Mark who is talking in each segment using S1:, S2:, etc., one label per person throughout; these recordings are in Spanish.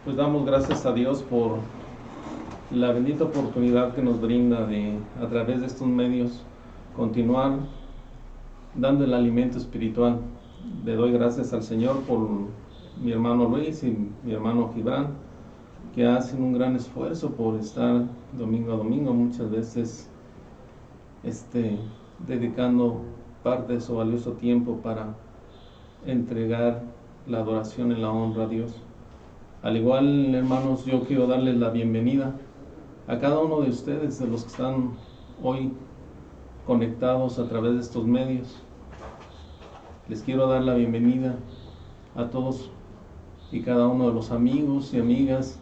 S1: Pues damos gracias a Dios por la bendita oportunidad que nos brinda de, a través de estos medios, continuar dando el alimento espiritual. Le doy gracias al Señor por mi hermano Luis y mi hermano Gibran, que hacen un gran esfuerzo por estar domingo a domingo, muchas veces dedicando parte de su valioso tiempo para entregar la adoración y la honra a Dios. Al igual, hermanos, yo quiero darles la bienvenida a cada uno de ustedes, de los que están hoy conectados a través de estos medios. Les quiero dar la bienvenida a todos y cada uno de los amigos y amigas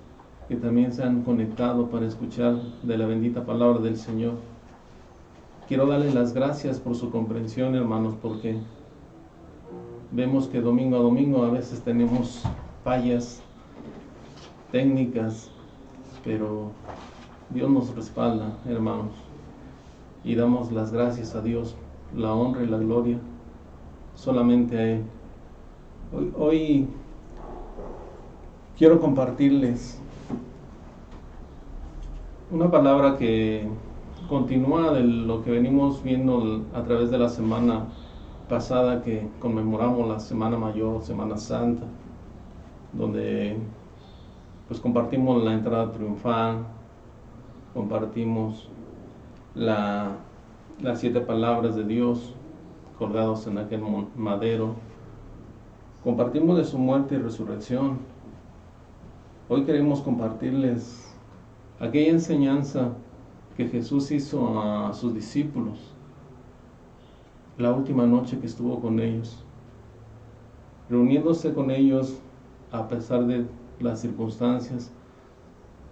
S1: que también se han conectado para escuchar de la bendita palabra del Señor. Quiero darles las gracias por su comprensión, hermanos, porque vemos que domingo a domingo a veces tenemos fallas técnicas, pero Dios nos respalda, hermanos, y damos las gracias a Dios, la honra y la gloria solamente a Él. Hoy quiero compartirles una palabra que continúa de lo que venimos viendo a través de la semana pasada, que conmemoramos la Semana Mayor, Semana Santa, donde pues compartimos la entrada triunfal, compartimos las 7 palabras de Dios colgados en aquel madero, compartimos de su muerte y resurrección. Hoy queremos compartirles aquella enseñanza que Jesús hizo a sus discípulos la última noche que estuvo con ellos, reuniéndose con ellos a pesar de las circunstancias.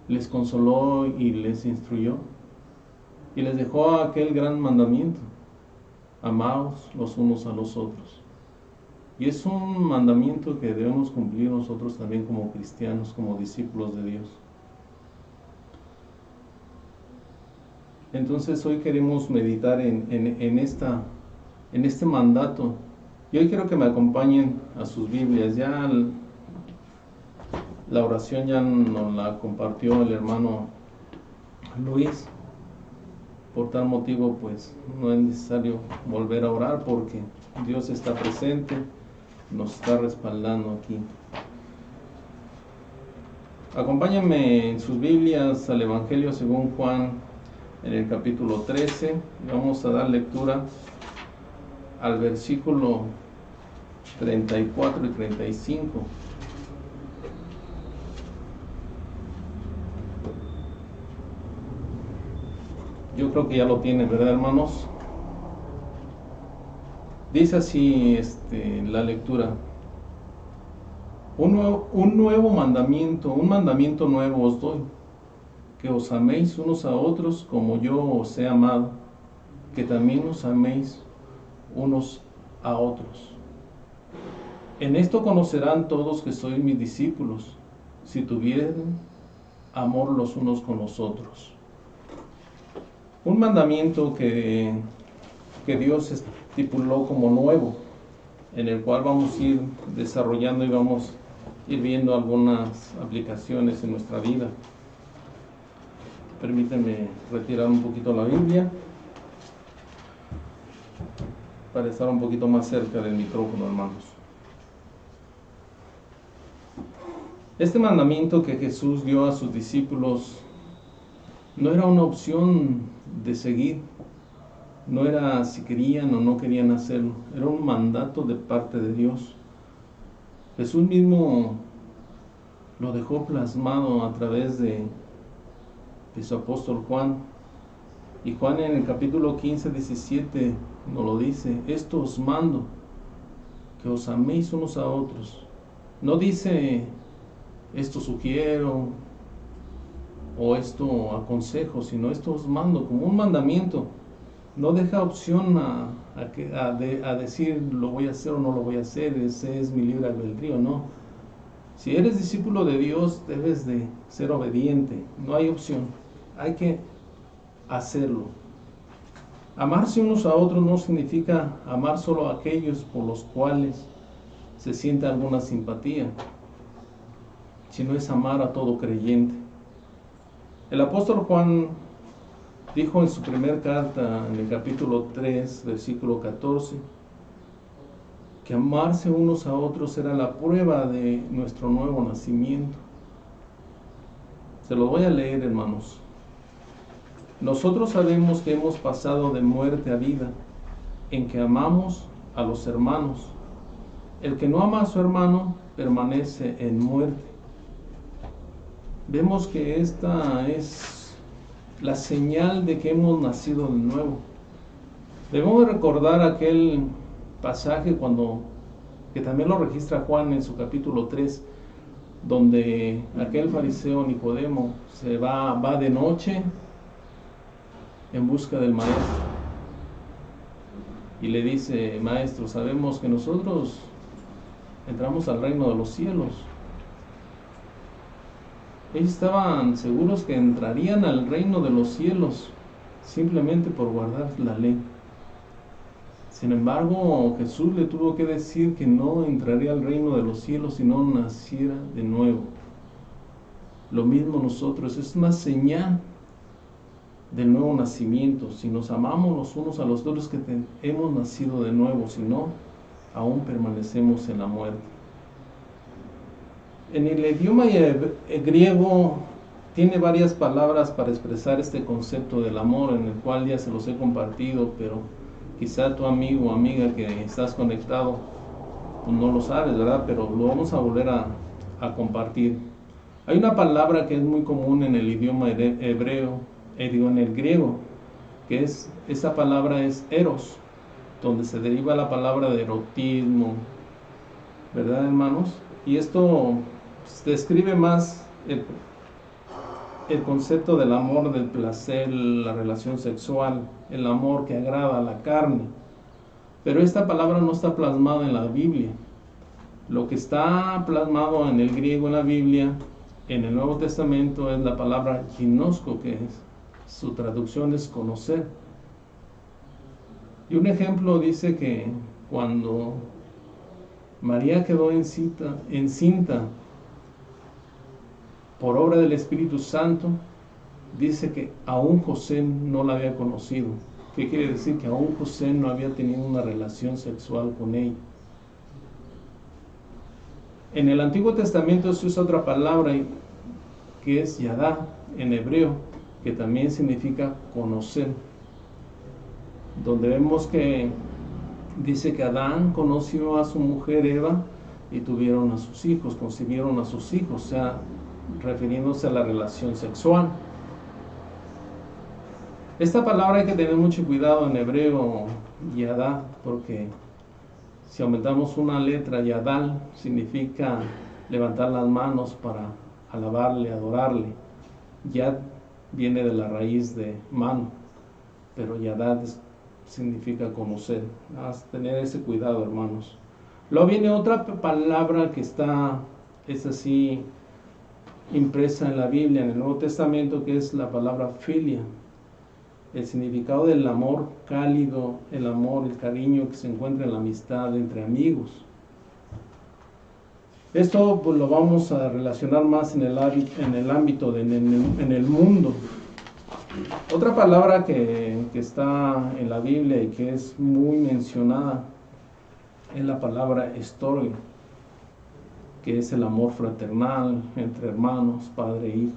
S1: Les consoló y les instruyó y les dejó aquel gran mandamiento: amaos los unos a los otros. Y es un mandamiento que debemos cumplir nosotros también como cristianos, como discípulos de Dios. Entonces hoy queremos meditar en este mandato, y hoy quiero que me acompañen a sus Biblias. Ya la oración ya nos la compartió el hermano Luis. Por tal motivo, pues no es necesario volver a orar, porque Dios está presente, nos está respaldando aquí. Acompáñenme en sus Biblias al Evangelio según Juan, en el capítulo 13. Vamos a dar lectura al versículo 34 y 35. Yo creo que ya lo tienen, ¿verdad, hermanos? Dice así la lectura: un mandamiento nuevo os doy, que os améis unos a otros como yo os he amado, que también os améis unos a otros. En esto conocerán todos que sois mis discípulos, si tuvieren amor los unos con los otros. Un mandamiento que Dios estipuló como nuevo, en el cual vamos a ir desarrollando y vamos a ir viendo algunas aplicaciones en nuestra vida. Permítanme retirar un poquito la Biblia para estar un poquito más cerca del micrófono, hermanos. Este mandamiento que Jesús dio a sus discípulos no era una opción de seguir, no era si querían o no querían hacerlo, era un mandato de parte de Dios. Jesús mismo lo dejó plasmado a través de su apóstol Juan, y Juan en el capítulo 15, 17 nos lo dice: esto os mando, que os améis unos a otros. No dice esto sugiero o esto aconsejo, sino esto os mando, como un mandamiento. No deja opción a decir lo voy a hacer o no lo voy a hacer, ese es mi libre albedrío. No, si eres discípulo de Dios debes de ser obediente, no hay opción, hay que hacerlo. Amarse unos a otros no significa amar solo a aquellos por los cuales se siente alguna simpatía. sino es amar a todo creyente. El apóstol Juan dijo en su primera carta, en el capítulo 3, versículo 14, que amarse unos a otros era la prueba de nuestro nuevo nacimiento. Se lo voy a leer, hermanos. Nosotros sabemos que hemos pasado de muerte a vida, en que amamos a los hermanos. El que no ama a su hermano permanece en muerte. Vemos que esta es la señal de que hemos nacido de nuevo. Debemos recordar aquel pasaje que también lo registra Juan en su capítulo 3, donde aquel fariseo Nicodemo va de noche en busca del maestro y le dice: maestro, sabemos que nosotros entramos al reino de los cielos. Ellos estaban seguros que entrarían al reino de los cielos simplemente por guardar la ley. Sin embargo, Jesús le tuvo que decir que no entraría al reino de los cielos si no naciera de nuevo. Lo mismo nosotros, es una señal del nuevo nacimiento. Si nos amamos los unos a los otros, que hemos nacido de nuevo; si no, aún permanecemos en la muerte. En el idioma griego tiene varias palabras para expresar este concepto del amor, en el cual ya se los he compartido, pero quizá tu amigo o amiga que estás conectado pues no lo sabes, ¿verdad? Pero lo vamos a volver a compartir. Hay una palabra que es muy común en el idioma hebreo, en el griego, que esa palabra es eros, donde se deriva la palabra de erotismo, ¿verdad, hermanos? Y esto describe más el concepto del amor, del placer, la relación sexual, el amor que agrada a la carne. Pero esta palabra no está plasmada en la Biblia. Lo que está plasmado en el griego en la Biblia, en el Nuevo Testamento, es la palabra ginosko, que su traducción es conocer. Y un ejemplo dice que cuando María quedó encinta por obra del Espíritu Santo, dice que aún José no la había conocido. ¿Qué quiere decir? Que aún José no había tenido una relación sexual con ella. En el Antiguo Testamento se usa otra palabra que es yadá en hebreo, que también significa conocer, donde vemos que dice que Adán conoció a su mujer Eva y tuvieron a sus hijos, concibieron a sus hijos, o sea, refiriéndose a la relación sexual. Esta palabra hay que tener mucho cuidado en hebreo, yadá, porque si aumentamos una letra, yadal, significa levantar las manos para alabarle, adorarle. Yad viene de la raíz de mano, pero yadad significa conocer. Tener ese cuidado, hermanos. Luego viene otra palabra que es así impresa en la Biblia, en el Nuevo Testamento, que es la palabra filia. El significado del amor cálido, el amor, el cariño que se encuentra en la amistad entre amigos. Esto pues, lo vamos a relacionar más en el ámbito en el mundo. Otra palabra que está en la Biblia y que es muy mencionada es la palabra storge, que es el amor fraternal entre hermanos, padre e hijo.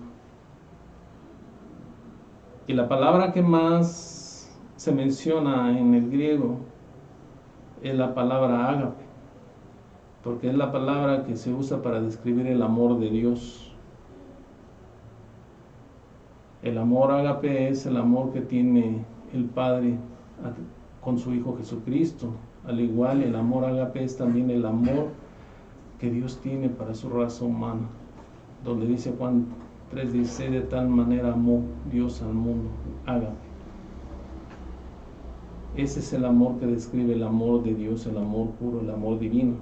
S1: Y la palabra que más se menciona en el griego es la palabra ágape, porque es la palabra que se usa para describir el amor de Dios. El amor ágape es el amor que tiene el Padre con su Hijo Jesucristo. Al igual, el amor ágape es también el amor que Dios tiene para su raza humana, donde dice Juan 3:16: de tal manera amó Dios al mundo, ágape. Ese es el amor que describe el amor de Dios, el amor puro, el amor divino.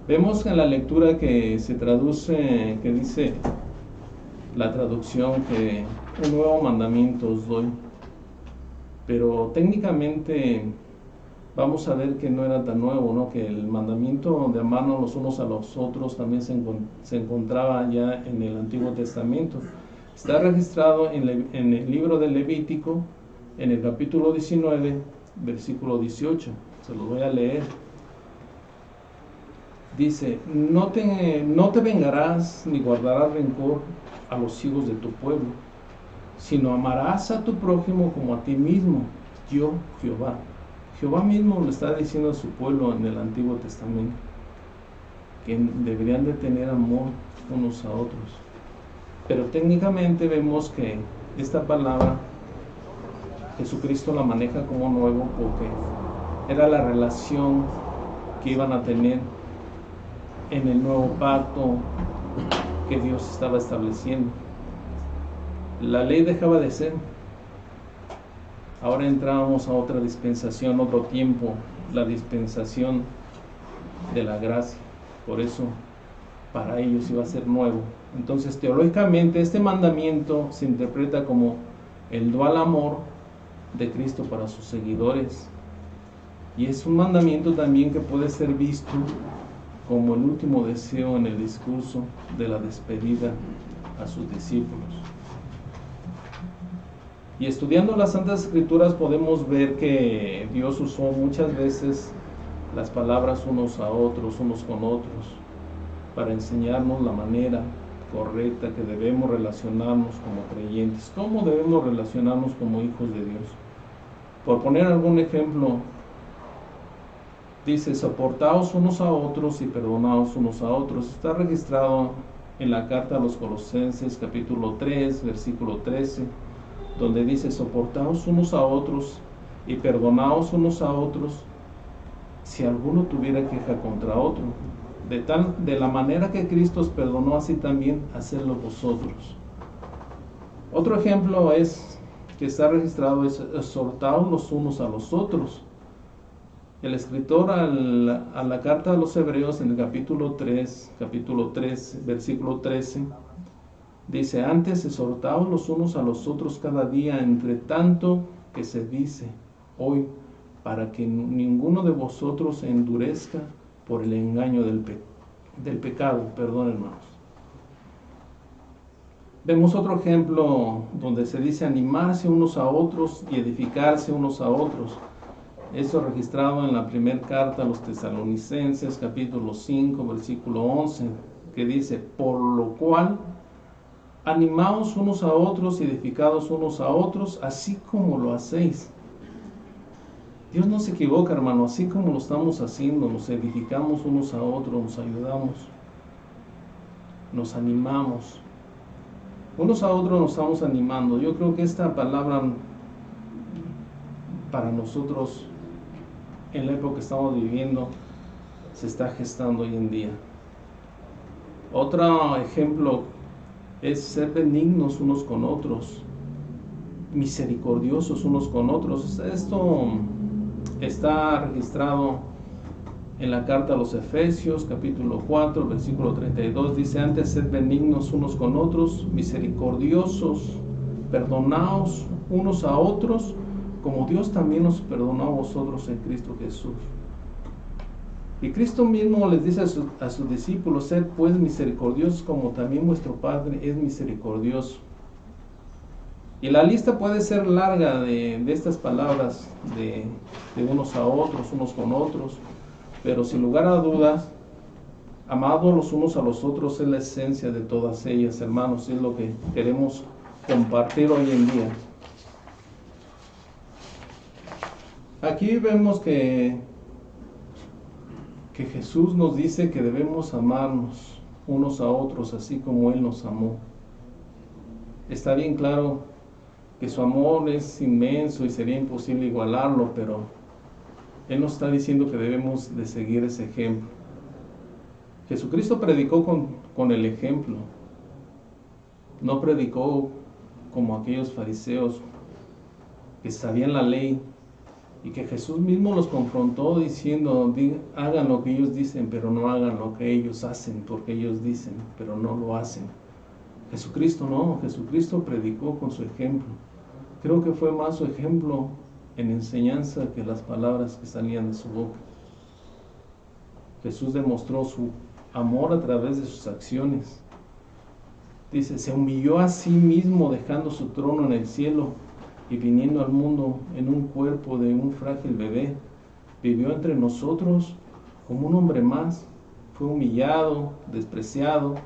S1: Vemos en la lectura que se traduce, que dice la traducción, que un nuevo mandamiento os doy. Pero técnicamente vamos a ver que no era tan nuevo, ¿no? Que el mandamiento de amarnos los unos a los otros también se encontraba ya en el Antiguo Testamento. Está registrado en el libro de Levítico, en el capítulo 19, versículo 18. Se lo voy a leer. Dice: no te vengarás ni guardarás rencor a los hijos de tu pueblo, sino amarás a tu prójimo como a ti mismo, yo Jehová. Jehová mismo le está diciendo a su pueblo en el Antiguo Testamento que deberían de tener amor unos a otros. Pero técnicamente vemos que esta palabra Jesucristo la maneja como nuevo porque era la relación que iban a tener en el nuevo pacto que Dios estaba estableciendo. La ley dejaba de ser. Ahora entrábamos a otra dispensación, otro tiempo, la dispensación de la gracia. Por eso, para ellos iba a ser nuevo. Entonces, teológicamente, este mandamiento se interpreta como el dual amor de Cristo para sus seguidores. Y es un mandamiento también que puede ser visto como el último deseo en el discurso de la despedida a sus discípulos. Y estudiando las Santas Escrituras podemos ver que Dios usó muchas veces las palabras unos a otros, unos con otros, para enseñarnos la manera correcta que debemos relacionarnos como creyentes, cómo debemos relacionarnos como hijos de Dios. Por poner algún ejemplo, dice: soportaos unos a otros y perdonaos unos a otros. Está registrado en la carta a los Colosenses capítulo 3, versículo 13, donde dice: soportaos unos a otros y perdonaos unos a otros si alguno tuviera queja contra otro. De la manera que Cristo os perdonó, así también hacedlo vosotros. Otro ejemplo es que está registrado: es exhortaos los unos a los otros. El escritor a la carta a los Hebreos en el capítulo 3, versículo 13, dice: antes exhortaos los unos a los otros cada día, entre tanto que se dice hoy, para que ninguno de vosotros se endurezca por el engaño del pecado. Perdón, hermanos. Vemos otro ejemplo donde se dice animarse unos a otros y edificarse unos a otros. Esto registrado en la primera carta a los Tesalonicenses, capítulo 5, versículo 11, que dice: por lo cual, animaos unos a otros y edificados unos a otros, así como lo hacéis. Dios no se equivoca, hermano. Así como lo estamos haciendo, nos edificamos unos a otros, nos ayudamos, nos animamos. Unos a otros nos estamos animando. Yo creo que esta palabra para nosotros, en la época que estamos viviendo, se está gestando hoy en día. Otro ejemplo es ser benignos unos con otros, misericordiosos unos con otros. Esto está registrado en la carta a los Efesios, capítulo 4, versículo 32. Dice: antes sed benignos unos con otros, misericordiosos, perdonaos unos a otros, como Dios también os perdonó a vosotros en Cristo Jesús. Y Cristo mismo les dice a sus discípulos: sed pues misericordiosos como también vuestro Padre es misericordioso. Y la lista puede ser larga de estas palabras de unos a otros, unos con otros, pero sin lugar a dudas, amados los unos a los otros es la esencia de todas ellas, hermanos, es lo que queremos compartir hoy en día. Aquí vemos que Jesús nos dice que debemos amarnos unos a otros así como Él nos amó. Está bien claro que su amor es inmenso y sería imposible igualarlo, pero Él nos está diciendo que debemos de seguir ese ejemplo. Jesucristo predicó con el ejemplo, no predicó como aquellos fariseos que sabían la ley y que Jesús mismo los confrontó diciendo: hagan lo que ellos dicen, pero no hagan lo que ellos hacen, porque ellos dicen, pero no lo hacen. Jesucristo no, Jesucristo predicó con su ejemplo. Creo que fue más su ejemplo en enseñanza que las palabras que salían de su boca. Jesús demostró su amor a través de sus acciones. Dice, se humilló a sí mismo dejando su trono en el cielo y viniendo al mundo en un cuerpo de un frágil bebé. Vivió entre nosotros como un hombre más. Fue humillado, despreciado.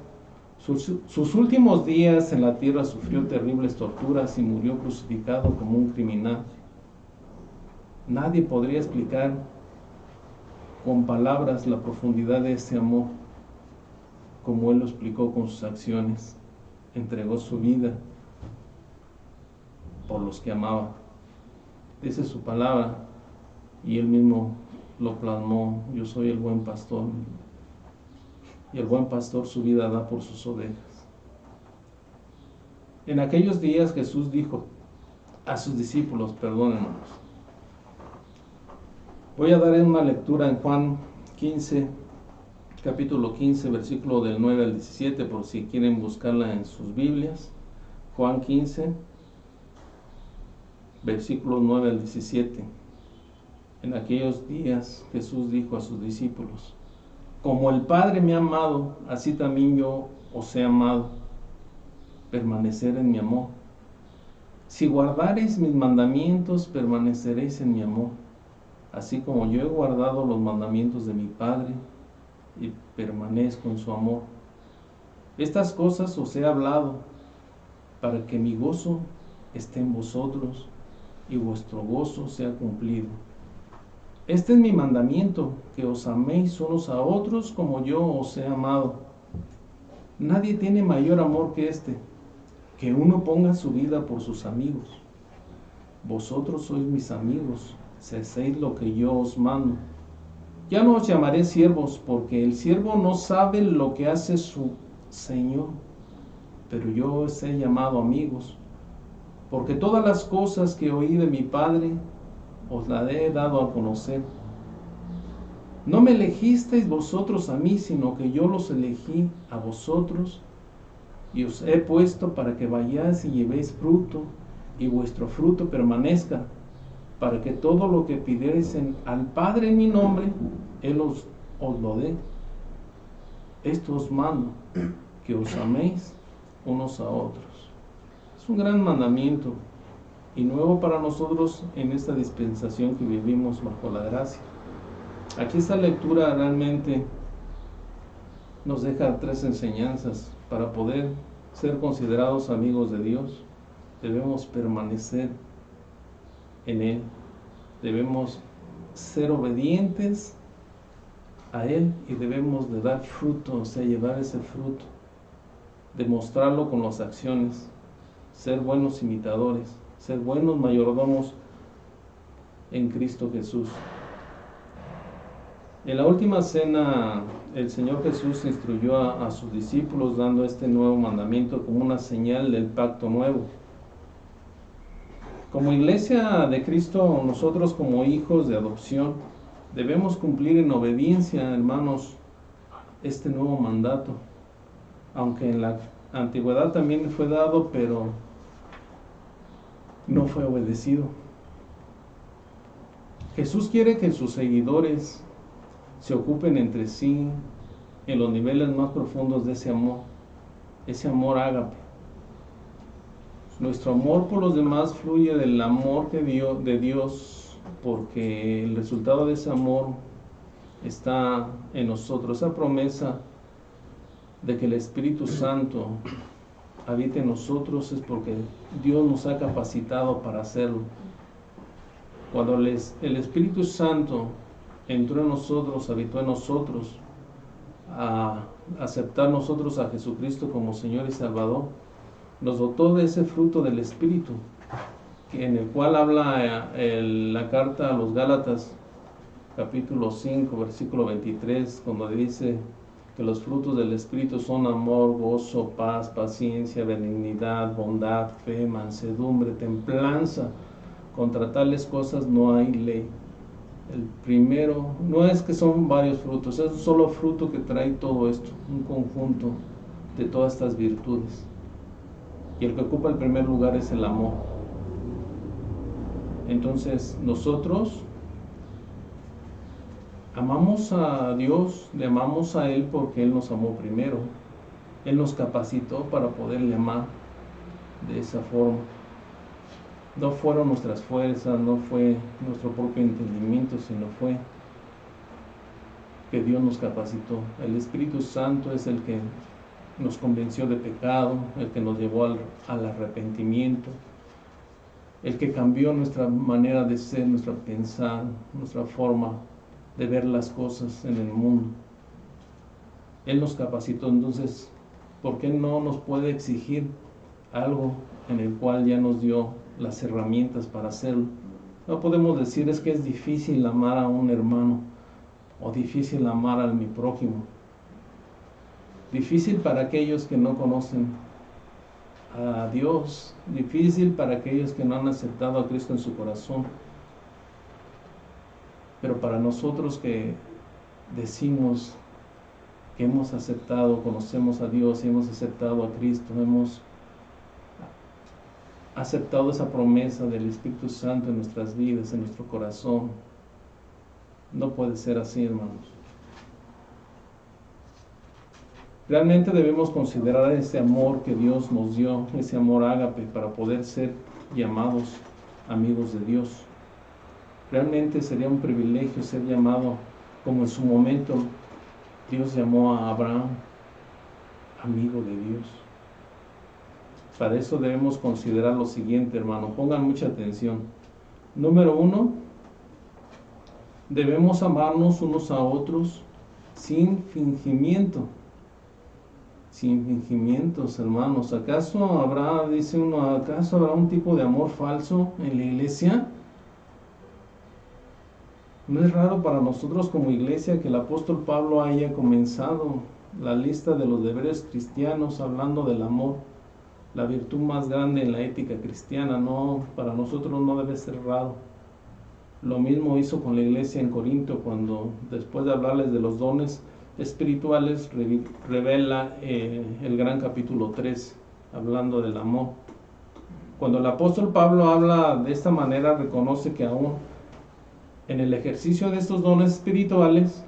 S1: Sus últimos días en la tierra sufrió terribles torturas y murió crucificado como un criminal. Nadie podría explicar con palabras la profundidad de ese amor, como Él lo explicó con sus acciones. Entregó su vida por los que amaba. Dice su palabra, y Él mismo lo plasmó: yo soy el buen pastor, y el buen pastor su vida da por sus ovejas. En aquellos días Jesús dijo a sus discípulos, perdónenos. Voy a dar una lectura en Juan 15, capítulo 15, versículo del 9 al 17, por si quieren buscarla en sus Biblias. Juan 15, versículos 9 al 17. En aquellos días Jesús dijo a sus discípulos: como el Padre me ha amado, así también yo os he amado. Permanecer en mi amor. Si guardareis mis mandamientos, permaneceréis en mi amor, así como yo he guardado los mandamientos de mi Padre y permanezco en su amor. Estas cosas os he hablado para que mi gozo esté en vosotros y vuestro gozo sea cumplido. Este es mi mandamiento, que os améis unos a otros como yo os he amado. Nadie tiene mayor amor que este, que uno ponga su vida por sus amigos. Vosotros sois mis amigos, si hacéis lo que yo os mando. Ya no os llamaré siervos, porque el siervo no sabe lo que hace su Señor, pero yo os he llamado amigos, porque todas las cosas que oí de mi Padre os las he dado a conocer. No me elegisteis vosotros a mí, sino que yo los elegí a vosotros, y os he puesto para que vayáis y llevéis fruto, y vuestro fruto permanezca, para que todo lo que pidiereis al Padre en mi nombre, Él os lo dé. Esto os mando, que os améis unos a otros. Es un gran mandamiento y nuevo para nosotros en esta dispensación que vivimos bajo la gracia. Aquí esta lectura realmente nos deja tres enseñanzas. Para poder ser considerados amigos de Dios, debemos permanecer en Él, debemos ser obedientes a Él y debemos de dar fruto, o sea, llevar ese fruto, demostrarlo con las acciones, ser buenos imitadores, ser buenos mayordomos en Cristo Jesús. En la última cena, el Señor Jesús instruyó a sus discípulos dando este nuevo mandamiento como una señal del pacto nuevo. Como iglesia de Cristo, nosotros como hijos de adopción, debemos cumplir en obediencia, hermanos, este nuevo mandato. Aunque en la antigüedad también fue dado, pero no fue obedecido. Jesús quiere que sus seguidores se ocupen entre sí en los niveles más profundos de ese amor ágape. Nuestro amor por los demás fluye del amor de Dios, porque el resultado de ese amor está en nosotros. Esa promesa de que el Espíritu Santo habite en nosotros es porque Dios nos ha capacitado para hacerlo. Cuando el Espíritu Santo entró en nosotros, habitó en nosotros, a aceptar nosotros a Jesucristo como Señor y Salvador, nos dotó de ese fruto del Espíritu, en el cual habla la carta a los Gálatas, capítulo 5, versículo 23, cuando dice que los frutos del Espíritu son amor, gozo, paz, paciencia, benignidad, bondad, fe, mansedumbre, templanza. Contra tales cosas no hay ley. El primero, no es que son varios frutos, es un solo fruto que trae todo esto, un conjunto de todas estas virtudes. Y el que ocupa el primer lugar es el amor. Entonces nosotros amamos a Dios, le amamos a Él porque Él nos amó primero. Él nos capacitó para poderle amar de esa forma. No fueron nuestras fuerzas, no fue nuestro propio entendimiento, sino fue que Dios nos capacitó. El Espíritu Santo es el que nos convenció de pecado, el que nos llevó al arrepentimiento, el que cambió nuestra manera de ser, nuestra pensar, nuestra forma de ver las cosas en el mundo. Él nos capacitó. Entonces, ¿por qué no nos puede exigir algo en el cual ya nos dio las herramientas para hacerlo? No podemos decir es que es difícil amar a un hermano o difícil amar a mi prójimo. Difícil para aquellos que no conocen a Dios, difícil para aquellos que no han aceptado a Cristo en su corazón. Pero para nosotros que decimos que hemos aceptado, conocemos a Dios y hemos aceptado a Cristo, hemos aceptado esa promesa del Espíritu Santo en nuestras vidas, en nuestro corazón. No puede ser así, hermanos. Realmente debemos considerar ese amor que Dios nos dio, ese amor ágape, para poder ser llamados amigos de Dios. Realmente sería un privilegio ser llamado, como en su momento Dios llamó a Abraham, amigo de Dios. Para eso debemos considerar lo siguiente, hermano. Pongan mucha atención. Número 1, debemos amarnos unos a otros sin fingimiento. Sin fingimientos, hermanos. ¿Acaso habrá, dice uno, acaso habrá un tipo de amor falso en la iglesia? No es raro para nosotros como iglesia que el apóstol Pablo haya comenzado la lista de los deberes cristianos hablando del amor, la virtud más grande en la ética cristiana. No, para nosotros no debe ser raro. Lo mismo hizo con la iglesia en Corinto, cuando después de hablarles de los dones espirituales revela el gran capítulo 3, hablando del amor. Cuando el apóstol Pablo habla de esta manera, reconoce que aún en el ejercicio de estos dones espirituales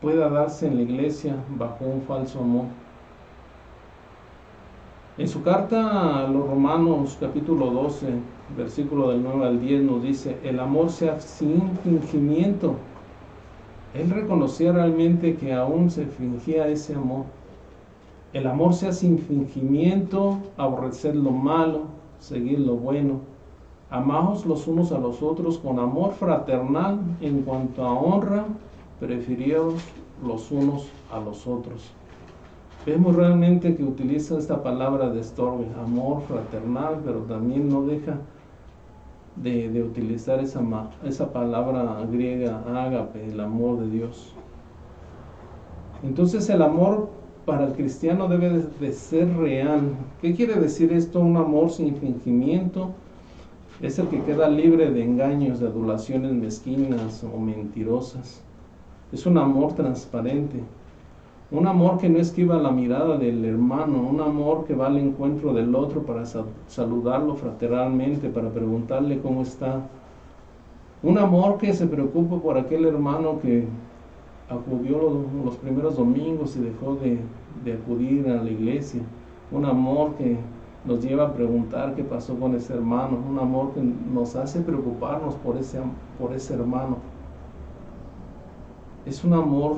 S1: pueda darse en la iglesia bajo un falso amor. En su carta a los Romanos capítulo 12, versículo del 9 al 10 nos dice: el amor sea sin fingimiento. Él reconocía realmente que aún se fingía ese amor. El amor sea sin fingimiento, aborrecer lo malo, seguir lo bueno. Amaos los unos a los otros con amor fraternal, en cuanto a honra, prefiridos los unos a los otros. Vemos realmente que utiliza esta palabra de Storge, amor fraternal, pero también no deja de utilizar esa palabra griega, ágape, el amor de Dios. Entonces el amor para el cristiano debe de ser real. ¿Qué quiere decir esto? Un amor sin fingimiento es el que queda libre de engaños, de adulaciones mezquinas o mentirosas. Es un amor transparente, un amor que no esquiva la mirada del hermano, un amor que va al encuentro del otro para saludarlo fraternalmente, para preguntarle cómo está. Un amor que se preocupa por aquel hermano que acudió los primeros domingos y dejó de acudir a la iglesia. Un amor que nos lleva a preguntar qué pasó con ese hermano. Un amor que nos hace preocuparnos por ese hermano. Es un amor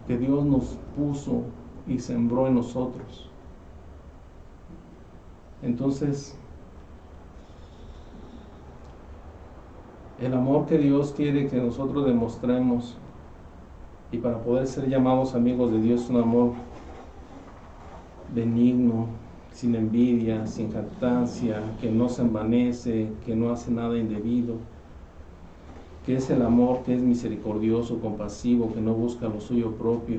S1: que Dios nos puso y sembró en nosotros. Entonces, el amor que Dios quiere que nosotros demostremos, y para poder ser llamados amigos de Dios, es un amor benigno, sin envidia, sin jactancia, que no se envanece, que no hace nada indebido, que es el amor que es misericordioso, compasivo, que no busca lo suyo propio.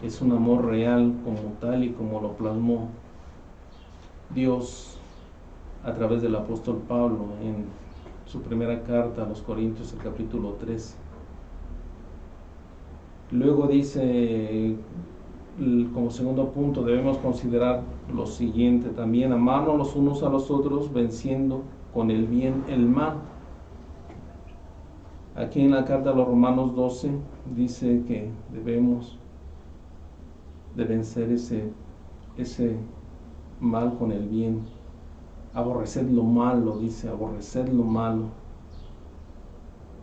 S1: Es un amor real como tal y como lo plasmó Dios a través del apóstol Pablo en su primera carta a los Corintios, el capítulo 13. Luego dice, como segundo punto, debemos considerar lo siguiente también: amarnos los unos a los otros, venciendo con el bien el mal. Aquí en la carta a los Romanos 12 dice que debemos de vencer ese mal con el bien. Aborrecer lo malo, dice, aborrecer lo malo.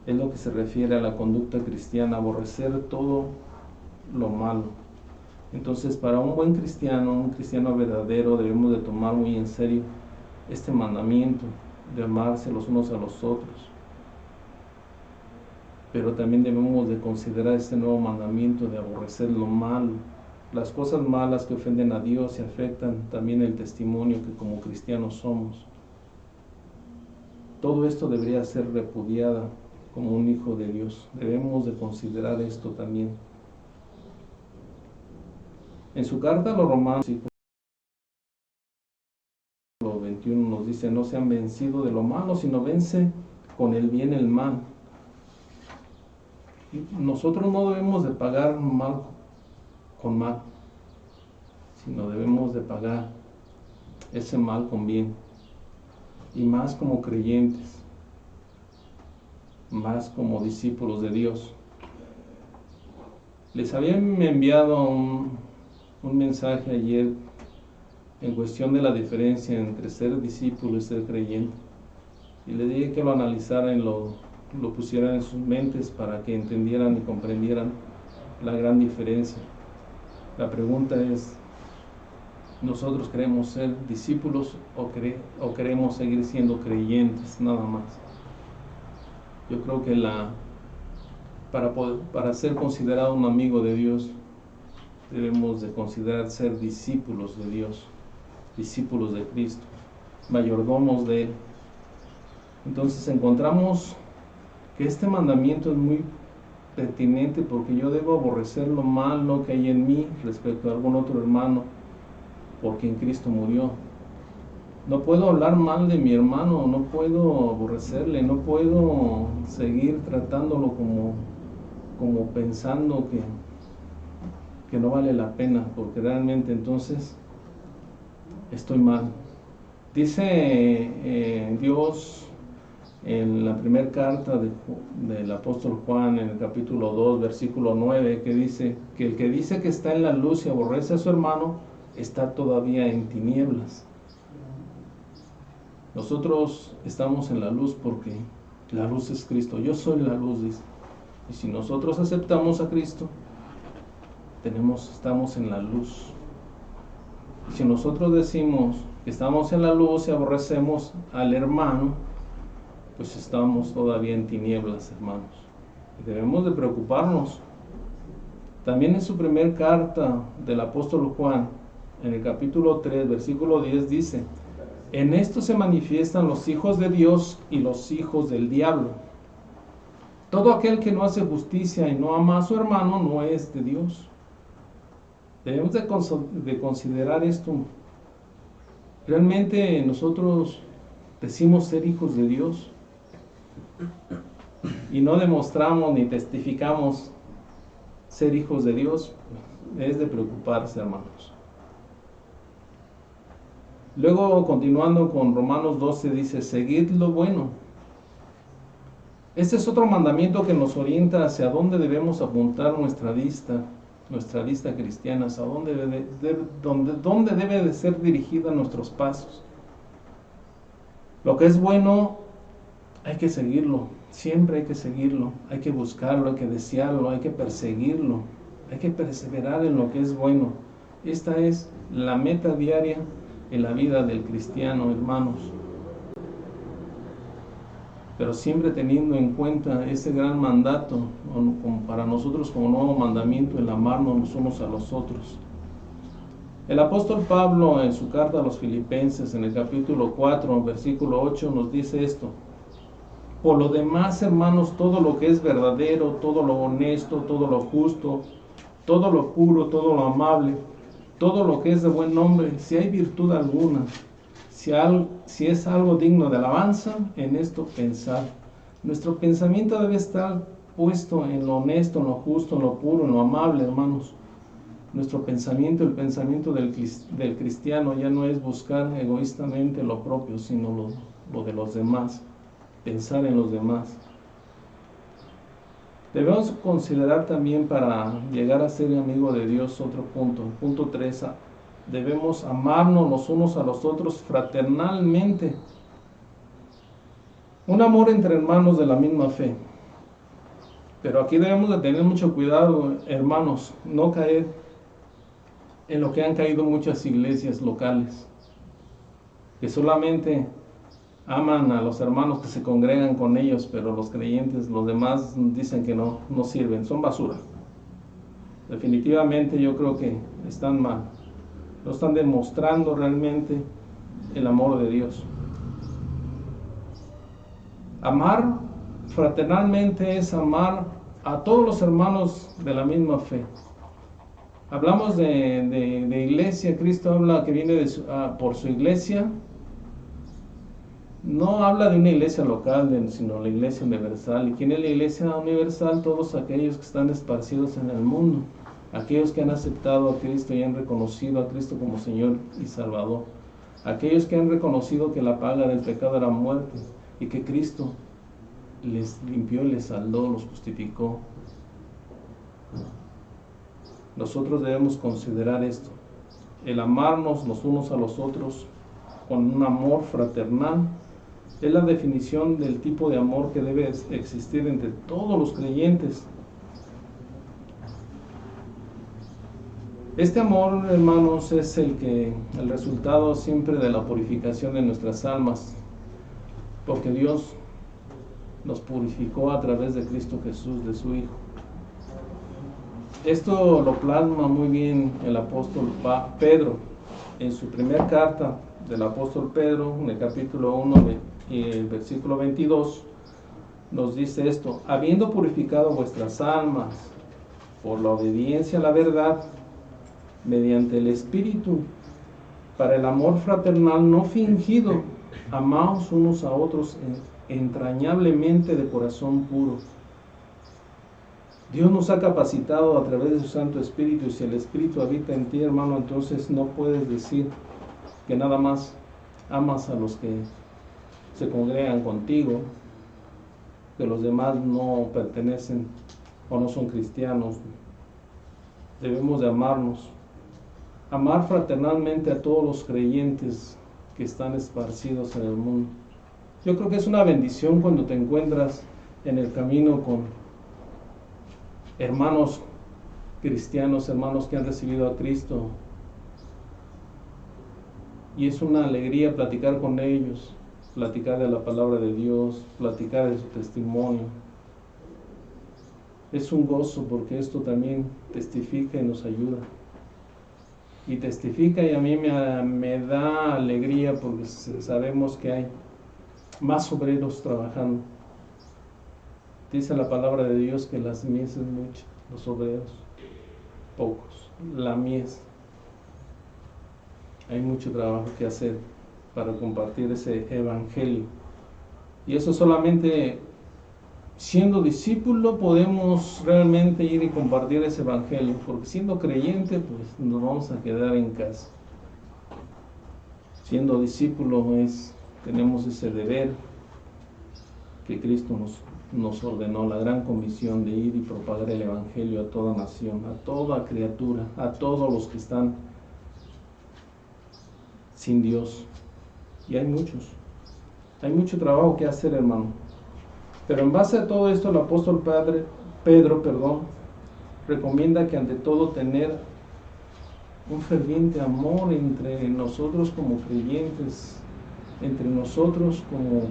S1: Es lo que se refiere a la conducta cristiana, aborrecer todo lo malo. Entonces, para un buen cristiano, un cristiano verdadero, debemos de tomar muy en serio este mandamiento de amarse los unos a los otros. Pero también debemos de considerar este nuevo mandamiento de aborrecer lo malo, las cosas malas que ofenden a Dios y afectan también el testimonio que como cristianos somos. Todo esto debería ser repudiada como un hijo de Dios. Debemos de considerar esto también. En su carta a los Romanos, versículo 21 nos dice: no se han vencido de lo malo, sino vence con el bien el mal. Nosotros no debemos de pagar mal con mal, sino debemos de pagar ese mal con bien. Y más como creyentes, más como discípulos de Dios. Les había enviado un mensaje ayer en cuestión de la diferencia entre ser discípulo y ser creyente. Y les dije que lo analizaran y lo pusieran en sus mentes para que entendieran y comprendieran la gran diferencia. La pregunta es: ¿nosotros queremos ser discípulos o queremos seguir siendo creyentes nada más? Yo creo que para ser considerado un amigo de Dios, debemos de considerar ser discípulos de Dios, discípulos de Cristo, mayordomos de Él. Entonces encontramos que este mandamiento es muy pertinente, porque yo debo aborrecer lo malo que hay en mí respecto a algún otro hermano, porque en Cristo murió. No puedo hablar mal de mi hermano, no puedo aborrecerle, no puedo seguir tratándolo como pensando que no vale la pena, porque realmente entonces estoy mal. Dice Dios en la primera carta del apóstol Juan, en el capítulo 2, versículo 9, que dice que el que dice que está en la luz y aborrece a su hermano, está todavía en tinieblas. Nosotros estamos en la luz porque la luz es Cristo. Yo soy la luz, dice. Y si nosotros aceptamos a Cristo, estamos en la luz. Y si nosotros decimos que estamos en la luz y aborrecemos al hermano, pues estamos todavía en tinieblas, hermanos. Y debemos de preocuparnos. También en su primer carta del apóstol Juan, en el capítulo 3, versículo 10, dice: en esto se manifiestan los hijos de Dios y los hijos del diablo. Todo aquel que no hace justicia y no ama a su hermano no es de Dios. Debemos de considerar esto. ¿Realmente nosotros decimos ser hijos de Dios y no demostramos ni testificamos ser hijos de Dios? Es de preocuparse, hermanos. Luego, continuando con Romanos 12, dice: seguid lo bueno. Este es otro mandamiento que nos orienta hacia dónde debemos apuntar nuestra vista cristiana, hacia dónde debe de ser dirigida nuestros pasos. Lo que es bueno, hay que seguirlo, siempre hay que seguirlo, hay que buscarlo, hay que desearlo, hay que perseguirlo, hay que perseverar en lo que es bueno. Esta es la meta diaria en la vida del cristiano, hermanos. Pero siempre teniendo en cuenta ese gran mandato, para nosotros como nuevo mandamiento, el amarnos los unos a los otros. El apóstol Pablo, en su carta a los Filipenses, en el capítulo 4, versículo 8, nos dice esto: por lo demás, hermanos, todo lo que es verdadero, todo lo honesto, todo lo justo, todo lo puro, todo lo amable, todo lo que es de buen nombre, si hay virtud alguna, si es algo digno de alabanza, en esto pensad. Nuestro pensamiento debe estar puesto en lo honesto, en lo justo, en lo puro, en lo amable, hermanos. Nuestro pensamiento, el pensamiento del cristiano, ya no es buscar egoístamente lo propio, sino o de los demás, pensar en los demás. Debemos considerar también, para llegar a ser amigo de Dios, otro punto. Punto 3, debemos amarnos los unos a los otros fraternalmente. Un amor entre hermanos de la misma fe. Pero aquí debemos de tener mucho cuidado, hermanos, no caer en lo que han caído muchas iglesias locales, que solamente aman a los hermanos que se congregan con ellos, pero los creyentes, los demás dicen que no sirven, son basura. Definitivamente yo creo que están mal, no están demostrando realmente el amor de Dios. Amar fraternalmente es amar a todos los hermanos de la misma fe. Hablamos de iglesia. Cristo habla que viene por su iglesia. No habla de una iglesia local, sino la iglesia universal. ¿Y quién es la iglesia universal? Todos aquellos que están esparcidos en el mundo, aquellos que han aceptado a Cristo y han reconocido a Cristo como Señor y Salvador, aquellos que han reconocido que la paga del pecado era muerte y que Cristo les limpió, les saldó, los justificó. Nosotros debemos considerar esto, el amarnos los unos a los otros con un amor fraternal. Es la definición del tipo de amor que debe existir entre todos los creyentes. Este amor, hermanos, es el resultado siempre de la purificación de nuestras almas, porque Dios nos purificó a través de Cristo Jesús, de su Hijo. Esto lo plasma muy bien el apóstol Pedro en su primera carta del apóstol Pedro, en el capítulo 1 y el versículo 22, nos dice esto: habiendo purificado vuestras almas por la obediencia a la verdad, mediante el Espíritu, para el amor fraternal no fingido, amaos unos a otros entrañablemente de corazón puro. Dios nos ha capacitado a través de su Santo Espíritu, y si el Espíritu habita en ti, hermano, entonces no puedes decir que nada más amas a los que se congregan contigo, que los demás no pertenecen o no son cristianos. Debemos de amarnos, amar fraternalmente a todos los creyentes que están esparcidos en el mundo. Yo creo que es una bendición cuando te encuentras en el camino con hermanos cristianos, hermanos que han recibido a Cristo, y es una alegría platicar con ellos, platicar de la palabra de Dios, platicar de su testimonio. Es un gozo, porque esto también testifica y nos ayuda. Y testifica, y a mí me da alegría, porque sabemos que hay más obreros trabajando. Dice la palabra de Dios que las mies es muchas, los obreros pocos. La mies, hay mucho trabajo que hacer para compartir ese evangelio. Y eso solamente siendo discípulo podemos realmente ir y compartir ese evangelio, porque siendo creyente pues nos vamos a quedar en casa. Siendo discípulo tenemos ese deber que Cristo nos ordenó, la gran comisión de ir y propagar el evangelio a toda nación, a toda criatura, a todos los que están sin Dios. Y hay mucho trabajo que hacer, hermano. Pero en base a todo esto, el apóstol Pedro recomienda que ante todo tener un ferviente amor entre nosotros como creyentes, entre nosotros como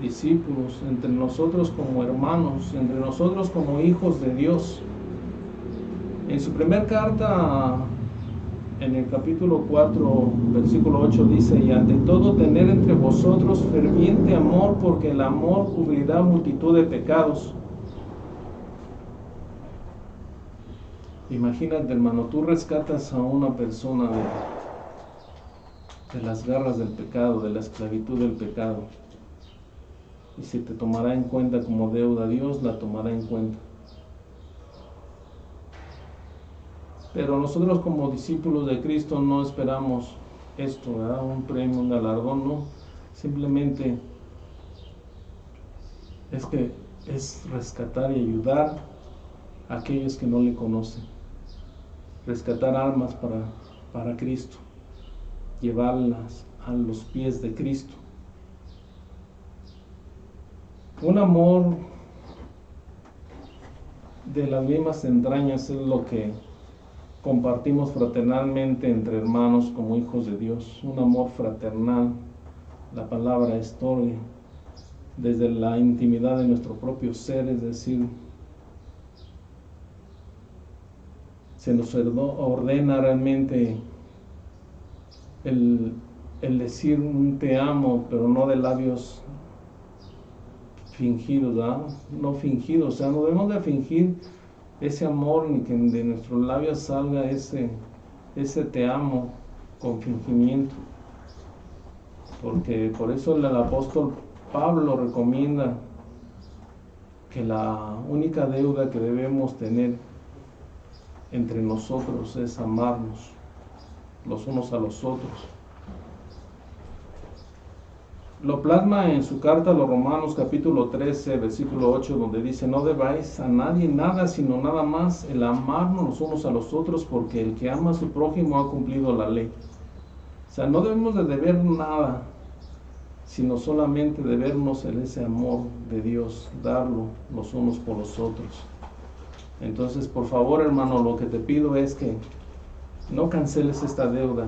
S1: discípulos, entre nosotros como hermanos, entre nosotros como hijos de Dios. En su primera carta, en el capítulo 4, versículo 8, dice: y ante todo tener entre vosotros ferviente amor, porque el amor cubrirá multitud de pecados. Imagínate, hermano, tú rescatas a una persona de las garras del pecado, de la esclavitud del pecado, y se te tomará en cuenta como deuda. Dios la tomará en cuenta. Pero nosotros como discípulos de Cristo no esperamos esto, ¿verdad? Un premio, un galardón, no, Simplemente es rescatar y ayudar a aquellos que no le conocen. Rescatar almas para Cristo. Llevarlas a los pies de Cristo. Un amor de las mismas entrañas es lo que compartimos fraternalmente entre hermanos como hijos de Dios. Un amor fraternal. La palabra estorgue desde la intimidad de nuestro propio ser, es decir, se nos ordena realmente el decir un te amo, pero no de labios fingidos, ¿verdad? No fingidos, o sea, no debemos de fingir ese amor ni que de nuestros labios salga ese te amo con fingimiento, porque por eso el apóstol Pablo recomienda que la única deuda que debemos tener entre nosotros es amarnos los unos a los otros. Lo plasma en su carta a los Romanos capítulo 13, versículo 8, donde dice: no debáis a nadie nada, sino nada más el amarnos los unos a los otros, porque el que ama a su prójimo ha cumplido la ley. O sea, no debemos de deber nada, sino solamente debernos en ese amor de Dios, darlo los unos por los otros. Entonces, por favor, hermano, lo que te pido es que no canceles esta deuda.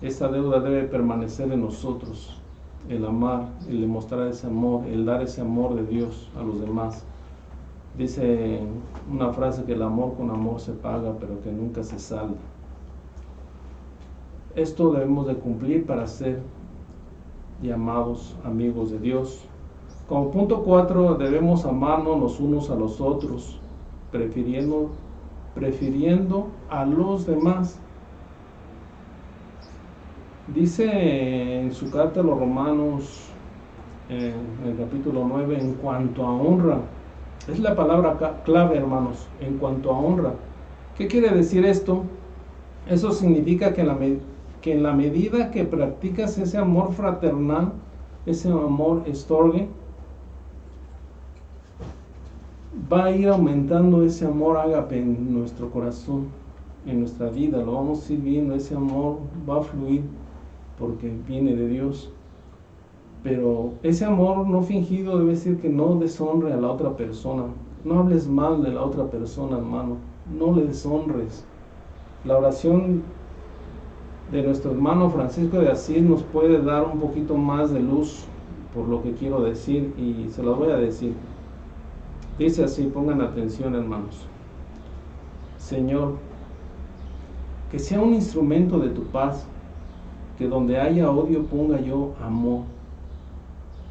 S1: Esta deuda debe permanecer en nosotros, el amar, el demostrar ese amor, el dar ese amor de Dios a los demás. Dice una frase que el amor con amor se paga, pero que nunca se salda. Esto debemos de cumplir para ser llamados amigos de Dios. Como punto 4, debemos amarnos los unos a los otros, prefiriendo a los demás. Dice en su carta a los Romanos, en el capítulo 9, en cuanto a honra. Es la palabra clave, hermanos, en cuanto a honra. ¿Qué quiere decir esto? Eso significa que en la medida que practicas ese amor fraternal, ese amor estorgue, va a ir aumentando ese amor ágape en nuestro corazón, en nuestra vida. Lo vamos a ir viendo, ese amor va a fluir porque viene de Dios. Pero ese amor no fingido debe decir que no deshonre a la otra persona. No hables mal de la otra persona, hermano. No le deshonres. La oración de nuestro hermano Francisco de Asís nos puede dar un poquito más de luz por lo que quiero decir, y se lo voy a decir. Dice así, pongan atención, hermanos. Señor, que sea un instrumento de tu paz, que donde haya odio ponga yo amor,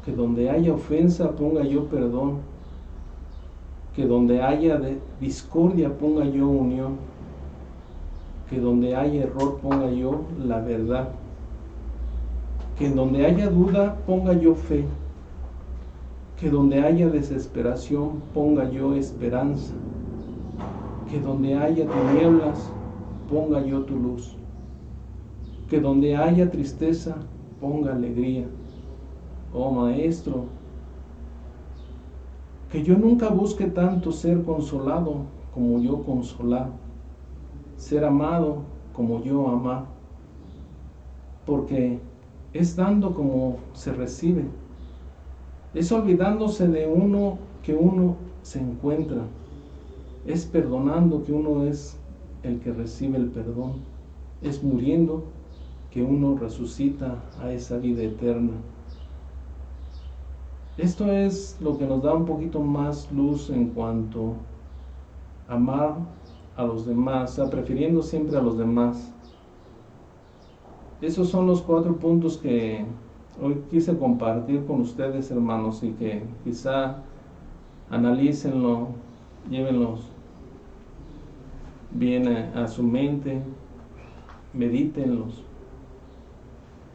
S1: que donde haya ofensa ponga yo perdón, que donde haya discordia ponga yo unión, que donde haya error ponga yo la verdad, que donde haya duda ponga yo fe, que donde haya desesperación ponga yo esperanza, que donde haya tinieblas ponga yo tu luz, que donde haya tristeza ponga alegría. Oh Maestro, que yo nunca busque tanto ser consolado como yo consolar, ser amado como yo amar, porque es dando como se recibe, es olvidándose de uno que uno se encuentra, es perdonando que uno es el que recibe el perdón, es muriendo que uno resucita a esa vida eterna. Esto es lo que nos da un poquito más luz en cuanto a amar a los demás, o sea, prefiriendo siempre a los demás. Esos son los 4 puntos que hoy quise compartir con ustedes, hermanos, y que quizá analícenlo, llévenlos bien a su mente, medítenlos.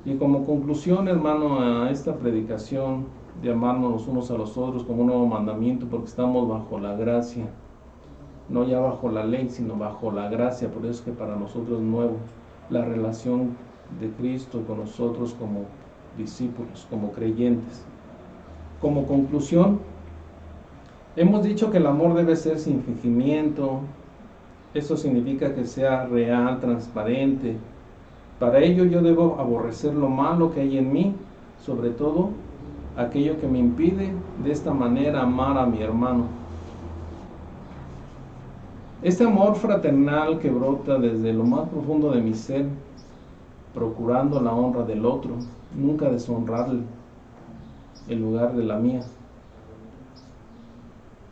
S1: Y como conclusión, hermano, a esta predicación de amarnos los unos a los otros como un nuevo mandamiento, porque estamos bajo la gracia, no ya bajo la ley, sino bajo la gracia. Por eso es que para nosotros es nuevo la relación de Cristo con nosotros como discípulos, como creyentes. Como conclusión, hemos dicho que el amor debe ser sin fingimiento. Eso significa que sea real, transparente. Para ello yo debo aborrecer lo malo que hay en mí, sobre todo aquello que me impide de esta manera amar a mi hermano. Este amor fraternal que brota desde lo más profundo de mi ser, procurando la honra del otro, nunca deshonrarle en lugar de la mía.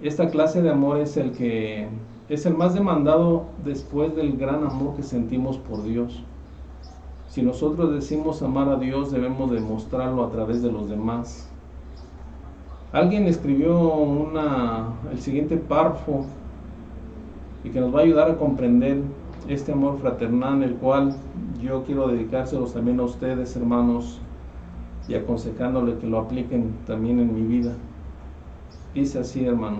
S1: Esta clase de amor es el más demandado después del gran amor que sentimos por Dios. Si nosotros decimos amar a Dios, debemos demostrarlo a través de los demás. Alguien escribió el siguiente párrafo y que nos va a ayudar a comprender este amor fraternal, el cual yo quiero dedicárselos también a ustedes, hermanos, y aconsejándole que lo apliquen también en mi vida. Dice así, hermano: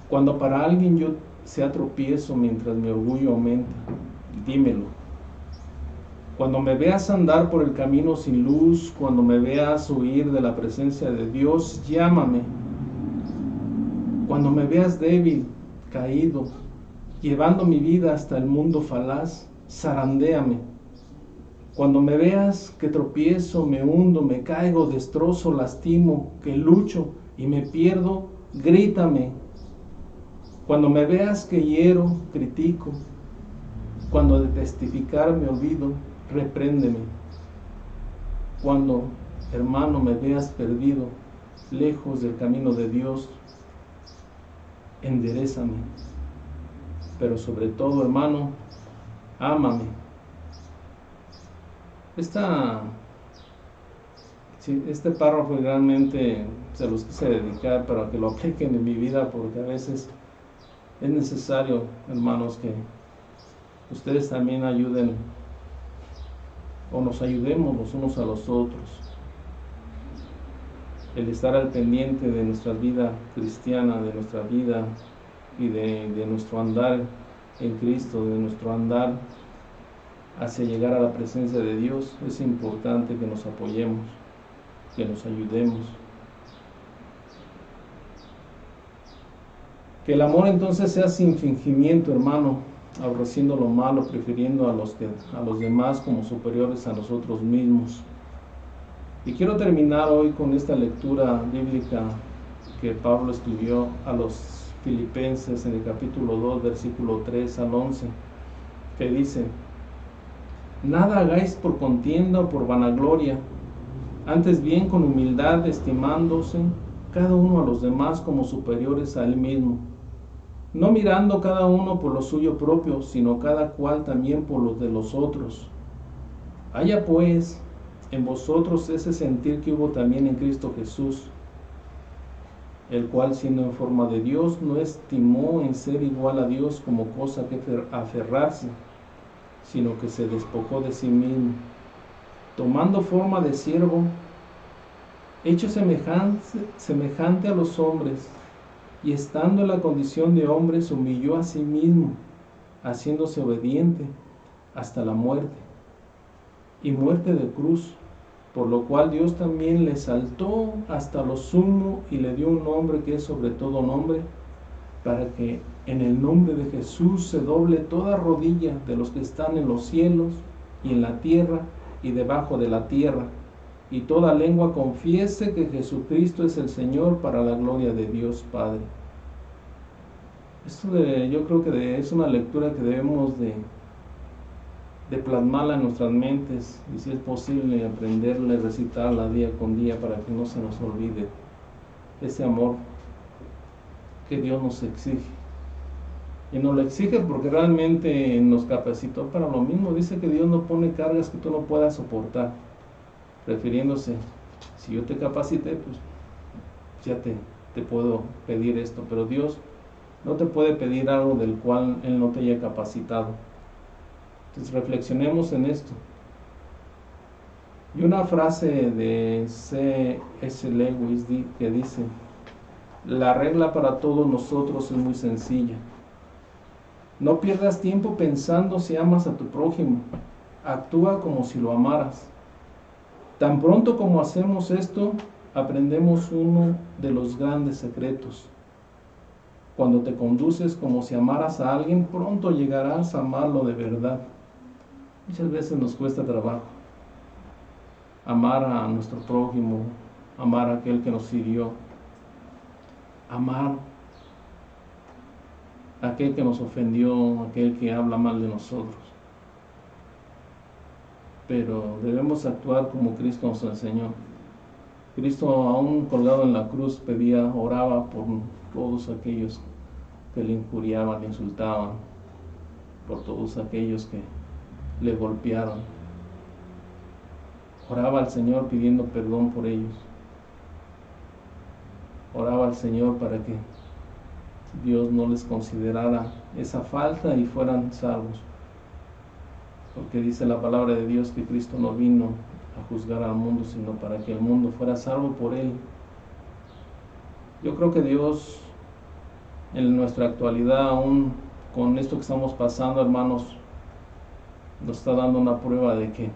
S1: cuando para alguien yo sea tropiezo mientras mi orgullo aumenta, dímelo. Cuando me veas andar por el camino sin luz, cuando me veas huir de la presencia de Dios, llámame. Cuando me veas débil, caído, llevando mi vida hasta el mundo falaz, zarandéame. Cuando me veas que tropiezo, me hundo, me caigo, destrozo, lastimo, que lucho y me pierdo, grítame. Cuando me veas que hiero, critico. Cuando de testificar me olvido, repréndeme. Cuando, hermano, me veas perdido, lejos del camino de Dios, enderézame. Pero sobre todo, hermano, ámame. Este párrafo realmente se los quise dedicar para que lo apliquen en mi vida, porque a veces es necesario, hermanos, que ustedes también ayuden o nos ayudemos los unos a los otros. El estar al pendiente de nuestra vida cristiana, de nuestra vida y de nuestro andar en Cristo, de nuestro andar hacia llegar a la presencia de Dios, es importante que nos apoyemos, que nos ayudemos. Que el amor entonces sea sin fingimiento, hermano, aborreciendo lo malo, prefiriendo a los demás como superiores a nosotros mismos. Y quiero terminar hoy con esta lectura bíblica que Pablo escribió a los Filipenses en el capítulo 2, versículo 3 al 11, que dice: nada hagáis por contienda o por vanagloria, antes bien con humildad estimándose cada uno a los demás como superiores a él mismo, no mirando cada uno por lo suyo propio, sino cada cual también por los de los otros. Haya pues en vosotros ese sentir que hubo también en Cristo Jesús, el cual, siendo en forma de Dios, no estimó en ser igual a Dios como cosa que aferrarse, sino que se despojó de sí mismo, tomando forma de siervo, hecho semejante a los hombres, y estando en la condición de hombre, se humilló a sí mismo, haciéndose obediente hasta la muerte, y muerte de cruz, por lo cual Dios también le exaltó hasta lo sumo y le dio un nombre que es sobre todo nombre, para que en el nombre de Jesús se doble toda rodilla de los que están en los cielos y en la tierra y debajo de la tierra, y toda lengua confiese que Jesucristo es el Señor, para la gloria de Dios Padre. Yo creo que es una lectura que debemos de plasmarla en nuestras mentes, y si es posible aprenderla y recitarla día con día para que no se nos olvide ese amor que Dios nos exige. Y nos lo exige porque realmente nos capacitó para lo mismo. Dice que Dios no pone cargas que tú no puedas soportar, refiriéndose: si yo te capacité, pues ya te puedo pedir esto, pero Dios no te puede pedir algo del cual Él no te haya capacitado. Entonces reflexionemos en esto. Y una frase de C.S. Lewis que dice: la regla para todos nosotros es muy sencilla. No pierdas tiempo pensando si amas a tu prójimo. Actúa como si lo amaras. Tan pronto como hacemos esto, aprendemos uno de los grandes secretos. Cuando te conduces como si amaras a alguien, pronto llegarás a amarlo de verdad. Muchas veces nos cuesta trabajo amar a nuestro prójimo, amar a aquel que nos hirió, amar a aquel que nos ofendió, aquel que habla mal de nosotros. Pero debemos actuar como Cristo nos enseñó. Cristo, aún colgado en la cruz, oraba por todos aquellos que le injuriaban, le insultaban, por todos aquellos que le golpearon. Oraba al Señor pidiendo perdón por ellos. Oraba al Señor para que Dios no les considerara esa falta y fueran salvos. Porque dice la palabra de Dios que Cristo no vino a juzgar al mundo, sino para que el mundo fuera salvo por Él. Yo creo que Dios, en nuestra actualidad, aún con esto que estamos pasando, hermanos, nos está dando una prueba de que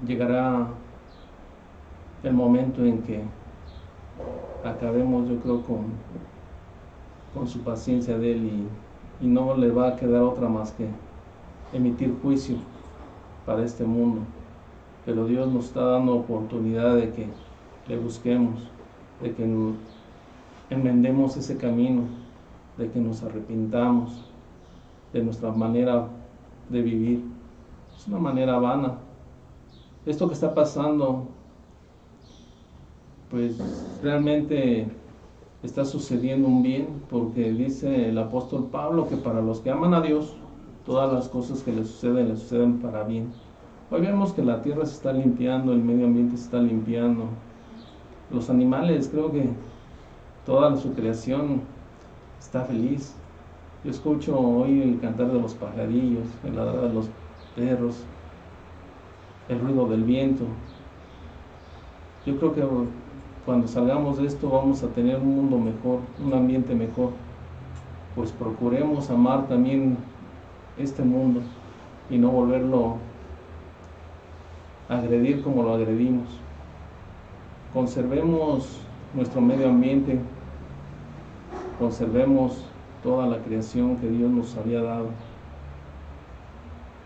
S1: llegará el momento en que acabemos, yo creo, con su paciencia de Él, y no le va a quedar otra más que emitir juicio para este mundo. Pero Dios nos está dando oportunidad de que le busquemos, de que enmendemos ese camino, de que nos arrepintamos de nuestra manera de vivir. Es una manera vana. Esto que está pasando, pues realmente está sucediendo un bien, porque dice el apóstol Pablo que para los que aman a Dios, todas las cosas que les suceden para bien. Hoy vemos que la tierra se está limpiando, el medio ambiente se está limpiando. Los animales, creo que toda su creación está feliz. Yo escucho hoy el cantar de los pajarillos, el ladrar de los perros, el ruido del viento. Yo creo que cuando salgamos de esto vamos a tener un mundo mejor, un ambiente mejor. Pues procuremos amar también este mundo y no volverlo a agredir como lo agredimos. Conservemos nuestro medio ambiente, conservemos toda la creación que Dios nos había dado.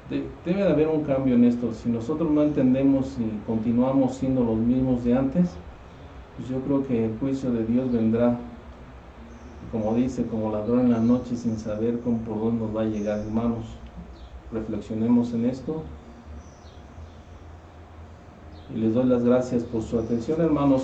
S1: Debe de haber un cambio en esto. Si nosotros no entendemos y continuamos siendo los mismos de antes, pues yo creo que el juicio de Dios vendrá, como dice, como ladrón en la noche, sin saber por dónde nos va a llegar. Hermanos, reflexionemos en esto y les doy las gracias por su atención, hermanos.